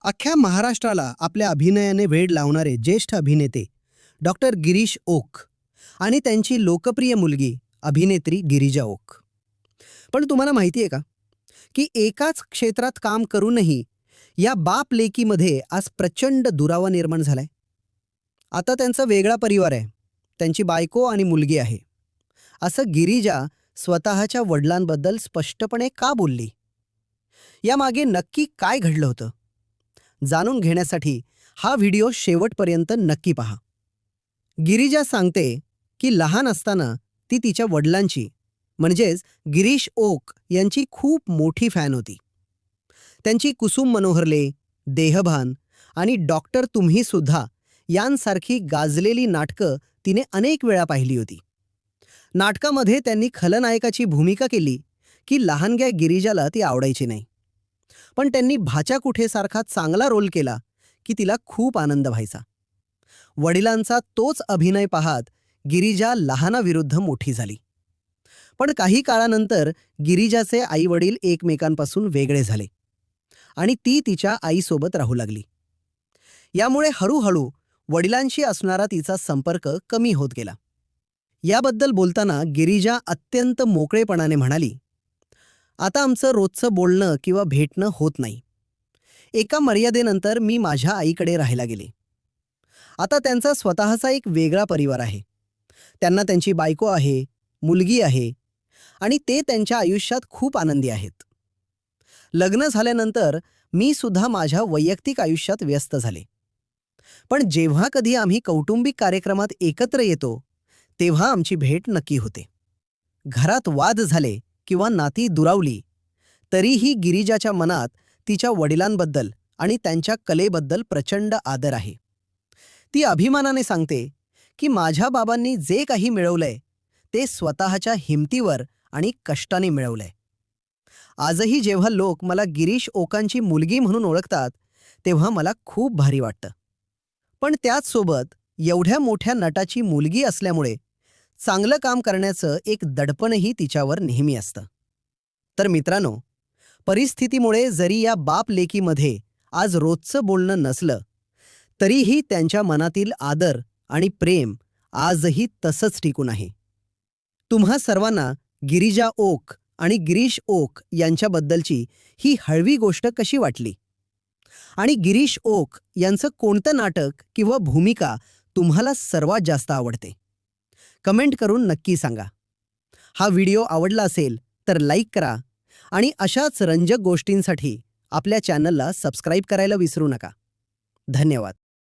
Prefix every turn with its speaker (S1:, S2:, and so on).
S1: अख्ख्या महाराष्ट्राला आपल्या अभिनयाने वेड लावणारे ज्येष्ठ अभिनेते डॉक्टर गिरीश ओक आणि त्यांची लोकप्रिय मुलगी अभिनेत्री गिरिजा ओक. पण तुम्हाला माहिती आहे का की एकाच क्षेत्रात काम करूनही या बाप लेकीमध्ये आज प्रचंड दुरावा निर्माण झालाय. आता त्यांचा वेगळा परिवार आहे, त्यांची बायको आणि मुलगी आहे, असं गिरिजा स्वतःच्या वडिलांबद्दल स्पष्टपणे का बोलली? यामागे नक्की काय घडलं होतं? जाणून घेण्यासाठी हा व्हिडिओ शेवटपर्यंत नक्की पहा. गिरिजा सांगते की लहान असताना ती तिच्या वडिलांची म्हणजेच गिरीश ओक यांची खूप मोठी फॅन होती. त्यांची कुसुम मनोहरले, देहभान आणि डॉक्टर तुम्ही सुद्धा यांसारखी गाजलेली नाटकं तिने अनेक वेळा पाहिली होती. नाटकामध्ये त्यांनी खलनायकाची भूमिका केली की लहानग्या गिरिजाला ती आवडायची नाही, पण त्यांनी भाच्या कुठेसारखा चांगला रोल केला की तिला खूप आनंद व्हायचा. वडिलांचा तोच अभिनय पाहत गिरिजा लहानाविरुद्ध मोठी झाली. पण काही काळानंतर गिरिजाचे आईवडील एकमेकांपासून वेगळे झाले आणि ती तिच्या आईसोबत राहू लागली. यामुळे हळूहळू वडिलांशी असणारा तिचा संपर्क कमी होत गेला. याबद्दल बोलताना गिरिजा अत्यंत मोकळेपणाने म्हणाली, आता आमचं रोजचं बोलणं किंवा भेटणं होत नाही. एका मर्यादेनंतर मी माझ्या आईकडे राहायला गेले. आता त्यांचा स्वतःचा एक वेगळा परिवार आहे. त्यांना त्यांची बायको आहे, मुलगी आहे आणि ते त्यांच्या आयुष्यात खूप आनंदी आहेत. लग्न झाल्यानंतर मी सुद्धा माझ्या वैयक्तिक आयुष्यात व्यस्त झाले. पण जेव्हा कधी आम्ही कौटुंबिक कार्यक्रमात एकत्र येतो तेव्हा आमची भेट नक्की होते. घरात वाद झाले किंवा नाती दुरावली तरीही गिरिजाच्या मनात तिच्या वडिलांबद्दल आणि त्यांच्या कलेबद्दल प्रचंड आदर आहे. ती अभिमानाने सांगते की माझ्या बाबांनी जे काही मिळवलंय ते स्वतःच्या हिमतीवर आणि कष्टाने मिळवलंय. आजही जेव्हा लोक मला गिरीश ओकांची मुलगी म्हणून ओळखतात तेव्हा मला खूप भारी वाटतं. पण त्याचसोबत एवढ्या मोठ्या नटाची मुलगी असल्यामुळे चांगलं काम करण्याचं एक दडपणही तिच्यावर नेहमी असतं. तर मित्रांनो, परिस्थितीमुळे जरी या बाप लेकीमध्ये आज रोजचं बोलणं नसलं तरीही त्यांच्या मनातील आदर आणि प्रेम आजही तसंच टिकून आहे. तुम्हा सर्वांना गिरिजा ओक आणि गिरीश ओक यांच्याबद्दलची ही हळवी गोष्ट कशी वाटली? आणि गिरीश ओक यांचं कोणतं नाटक किंवा भूमिका तुम्हाला सर्वात जास्त आवडते? कमेंट करून नक्की सांगा. हा व्हिडिओ आवडला असेल तर लाईक करा आणि अशाच रंजक गोष्टींसाठी आपल्या चॅनलला सबस्क्राईब करायला विसरू नका. धन्यवाद.